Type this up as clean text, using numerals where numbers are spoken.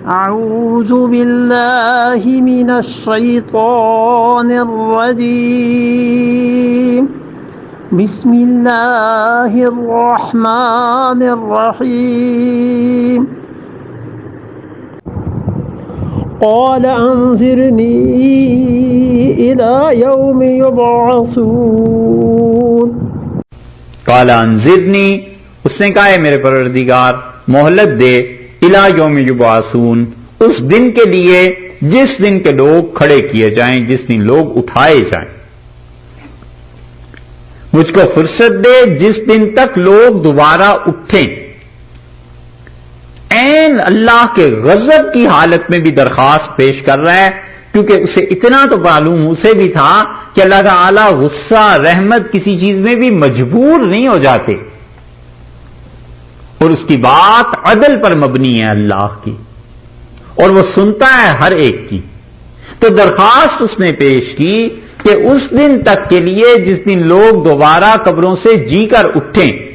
أعوذ بالله من الشيطان الرجيम بسم الله الرحمن الرحيم قال أنظرني إلى يوم يبعثون काला अंजिरनी, उसने कहा है मेरे परवरदिगार मोहलत दे, इला यौम युबासून, उस दिन के लिए जिस दिन के लोग खड़े किए जाएं, जिस दिन लोग उठाए जाएं। मुझको फुर्सत दे जिस दिन तक लोग दोबारा उठें। ऐन अल्लाह के गजब की हालत में भी दरखास्त पेश कर रहा है, क्योंकि उसे इतना तो मालूम उसे भी था कि अल्लाह ताला गुस्सा रहमत किसी चीज में भी मजबूर नहीं हो जाते, और उसकी बात अदल पर मबनी है अल्लाह की, और वो सुनता है हर एक की। तो दरखास्त उसने पेश की कि उस दिन तक के लिए जिस दिन लोग दोबारा कब्रों से जीकर उठें,